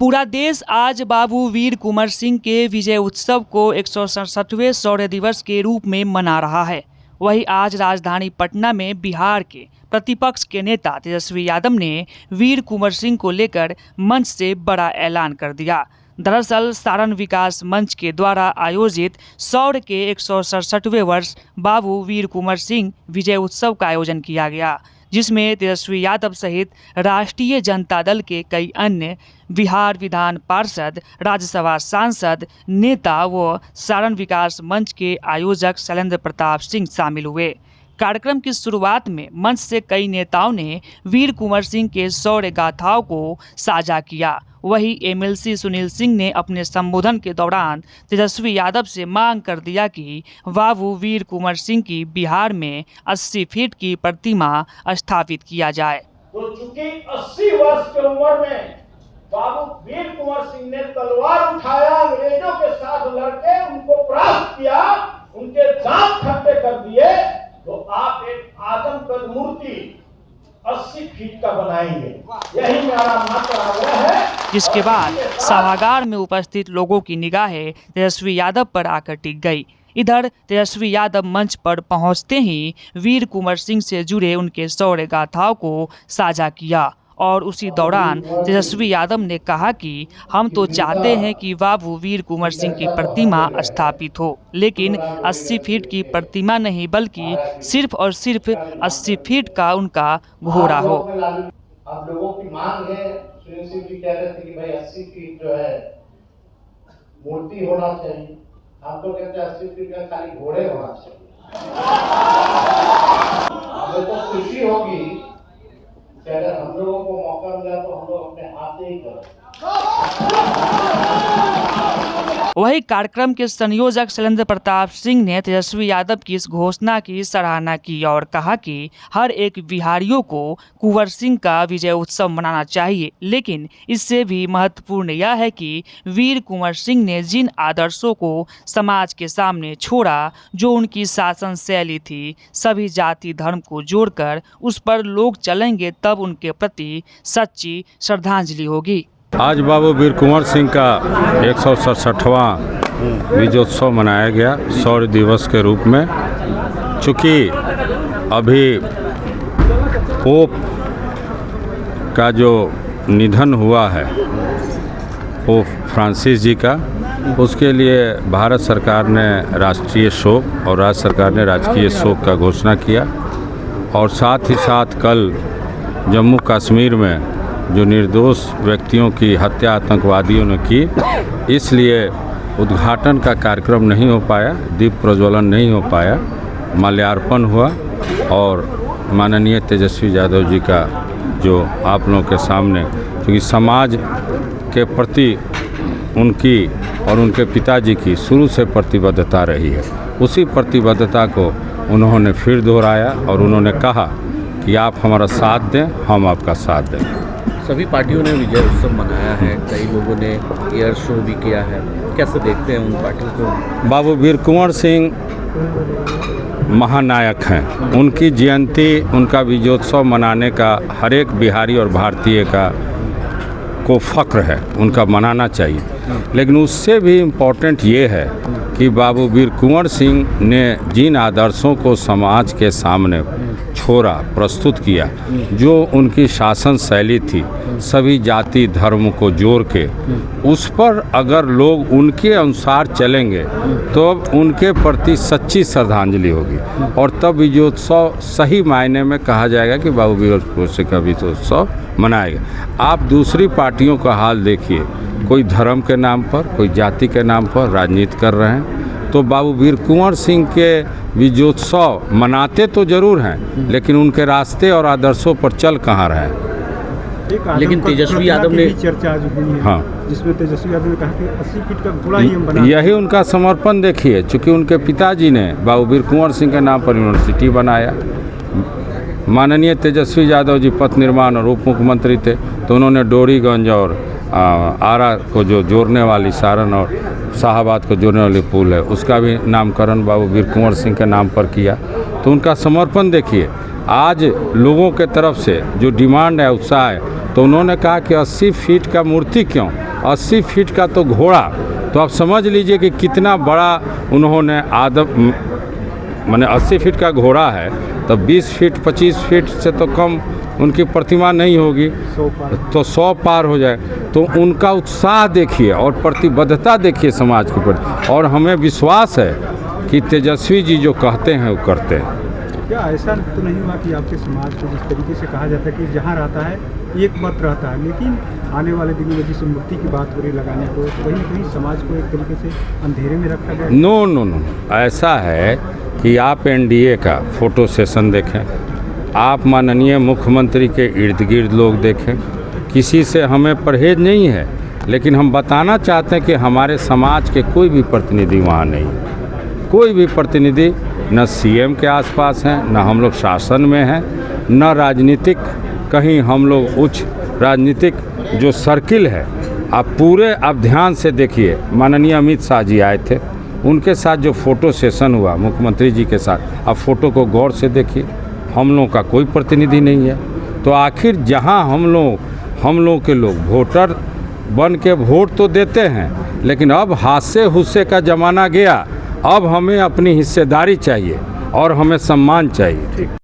पूरा देश आज बाबू वीर कुंवर सिंह के विजय उत्सव को 167वें शौर्य दिवस के रूप में मना रहा है। वहीं आज राजधानी पटना में बिहार के प्रतिपक्ष के नेता तेजस्वी यादव ने वीर कुंवर सिंह को लेकर मंच से बड़ा ऐलान कर दिया। दरअसल सारण विकास मंच के द्वारा आयोजित शौर्य के 167वें वर्ष बाबू वीर कुंवर सिंह विजय उत्सव का आयोजन किया गया, जिसमें तेजस्वी यादव सहित राष्ट्रीय जनता दल के कई अन्य बिहार विधान पार्षद, राज्यसभा सांसद, नेता व सारण विकास मंच के आयोजक शैलेंद्र प्रताप सिंह शामिल हुए। कार्यक्रम की शुरुआत में मंच से कई नेताओं ने वीर कुंवर सिंह के शौर्य गाथाओं को साझा किया। वहीं एमएलसी सुनील सिंह ने अपने संबोधन के दौरान तेजस्वी यादव से मांग कर दिया कि बाबू वीर कुंवर सिंह की बिहार में 80 फीट की प्रतिमा स्थापित किया जाए। तो चूंकि 80 वर्ष की उम्र में बाबू वीर कुंवर सिंह ने तलवार उठाया, अंग्रेजों के साथ लड़के उनको परास्त किया, उनके दांत खट्टे कर दिए, तो आप एक आदमकद मूर्ति 80 फीट का बनाएंगे। यही मेरा मात्र आग्रह है। जिसके बाद सभागार में उपस्थित लोगों की निगाहें तेजस्वी यादव पर आकर टिक गई। इधर तेजस्वी यादव मंच पर पहुंचते ही वीर कुंवर सिंह से जुड़े उनके शौर्य गाथाओं को साझा किया और उसी दौरान तेजस्वी यादव ने कहा कि हम तो चाहते हैं कि बाबू वीर कुंवर सिंह की प्रतिमा स्थापित हो, लेकिन 80 फीट की प्रतिमा नहीं बल्कि सिर्फ और सिर्फ 80 फीट का उनका घोड़ा हो। आप लोगों की मांग है, सुनील सिंह जी कह रहे थे कि भाई 80 फीट जो है मूर्ति होना चाहिए। हम तो कहते हैं 80 फीट का खाली घोड़े होना चाहिए। हमें तो खुशी होगी कि अगर हम लोगों को मौका मिला तो हम लोग अपने हाथ से ही करें। वही कार्यक्रम के संयोजक शैलेंद्र प्रताप सिंह ने तेजस्वी यादव की इस घोषणा की सराहना की और कहा कि हर एक बिहारियों को कुंवर सिंह का विजय उत्सव मनाना चाहिए, लेकिन इससे भी महत्वपूर्ण यह है कि वीर कुंवर सिंह ने जिन आदर्शों को समाज के सामने छोड़ा, जो उनकी शासन शैली थी, सभी जाति धर्म को जोड़कर उस पर लोग चलेंगे, तब उनके प्रति सच्ची श्रद्धांजलि होगी। आज बाबू वीर कुंवर सिंह का 167वां विजयोत्सव मनाया गया शौर्य दिवस के रूप में। चूँकि अभी पोप का जो निधन हुआ है, पोप फ्रांसिस जी का, उसके लिए भारत सरकार ने राष्ट्रीय शोक और राज्य सरकार ने राजकीय शोक का घोषणा किया। और साथ ही साथ कल जम्मू कश्मीर में जो निर्दोष व्यक्तियों की हत्या आतंकवादियों ने की, इसलिए उद्घाटन का कार्यक्रम नहीं हो पाया, दीप प्रज्वलन नहीं हो पाया, माल्यार्पण हुआ। और माननीय तेजस्वी यादव जी का जो आप लोगों के सामने, क्योंकि समाज के प्रति उनकी और उनके पिताजी की शुरू से प्रतिबद्धता रही है, उसी प्रतिबद्धता को उन्होंने फिर दोहराया और उन्होंने कहा कि आप हमारा साथ दें, हम आपका साथ दें। सभी पार्टियों ने विजय उत्सव मनाया है, कई लोगों ने एयर शो भी किया है, कैसे देखते हैं उन पार्टियों को? बाबू वीर कुंवर सिंह महानायक हैं। उनकी जयंती, उनका विजयोत्सव मनाने का हर एक बिहारी और भारतीय को फ़ख्र है, उनका मनाना चाहिए। लेकिन उससे भी इम्पोर्टेंट ये है कि बाबू वीर कुंवर सिंह ने जिन आदर्शों को समाज के सामने छोड़ा, प्रस्तुत किया, जो उनकी शासन शैली थी, सभी जाति धर्म को जोड़ के, उस पर अगर लोग उनके अनुसार चलेंगे तो उनके प्रति सच्ची श्रद्धांजलि होगी और तब विजयोत्सव सही मायने में कहा जाएगा कि बाबू वीर कुंवर सिंह का विजयोत्सव मनाएगा। आप दूसरी पार्टियों का हाल देखिए, कोई धर्म के नाम पर, कोई जाति के नाम पर राजनीति कर रहे हैं। तो बाबू वीर कुंवर सिंह के विजयोत्सव मनाते तो जरूर हैं, लेकिन उनके रास्ते और आदर्शों पर चल कहाँ रहे हैं। लेकिन तेजस्वी यादव ने चर्चा आज हुई है, हाँ, जिसमें तेजस्वी यादव ने कहा कि 80 फीट का घोड़ा ही हम बना। यही उनका समर्पण देखिए, चूँकि उनके पिताजी ने बाबू वीर कुंवर सिंह के नाम पर यूनिवर्सिटी बनाया। माननीय तेजस्वी यादव जी पथ निर्माण और उप मुख्यमंत्री थे, तो उन्होंने डोरीगंज और आरा को जो जोड़ने वाली, सारण और शाहाबाद को जोड़ने वाली पुल है, उसका भी नामकरण बाबू वीर कुंवर सिंह के नाम पर किया। तो उनका समर्पण देखिए। आज लोगों के तरफ से जो डिमांड है, उत्साह है, तो उन्होंने कहा कि 80 फीट का मूर्ति क्यों, 80 फीट का तो घोड़ा। तो आप समझ लीजिए कि कितना बड़ा उन्होंने माने 80 फीट का घोड़ा है तो 20 फीट 25 फीट से तो कम उनकी प्रतिमा नहीं होगी, तो 100 पार हो जाए। तो उनका उत्साह देखिए और प्रतिबद्धता देखिए समाज के प्रति, और हमें विश्वास है कि तेजस्वी जी जो कहते हैं वो करते हैं। क्या ऐसा तो नहीं हुआ कि आपके समाज को जिस तरीके से कहा जाता है कि जहाँ रहता है एक मत रहता है, लेकिन आने वाले दिनों में जिस मूर्ति की बात हो रही लगाने को, कहीं ना कहीं समाज को एक तरीके से अंधेरे में रखा गया? नो, ऐसा है कि आप एनडीए का फोटो सेशन देखें, आप माननीय मुख्यमंत्री के इर्द गिर्द लोग देखें, किसी से हमें परहेज नहीं है, लेकिन हम बताना चाहते हैं कि हमारे समाज के कोई भी प्रतिनिधि वहाँ नहीं है। कोई भी प्रतिनिधि न सीएम के आसपास हैं, न हम लोग शासन में हैं, न राजनीतिक कहीं हम लोग उच्च राजनीतिक जो सर्किल है। आप ध्यान से देखिए, माननीय अमित शाह जी आए थे, उनके साथ जो फोटो सेशन हुआ मुख्यमंत्री जी के साथ, आप फोटो को गौर से देखिए, हम लोगों का कोई प्रतिनिधि नहीं है। तो आखिर जहां हम लोग के लोग वोटर बन के वोट तो देते हैं, लेकिन अब हास्य हुस्से का ज़माना गया। अब हमें अपनी हिस्सेदारी चाहिए और हमें सम्मान चाहिए।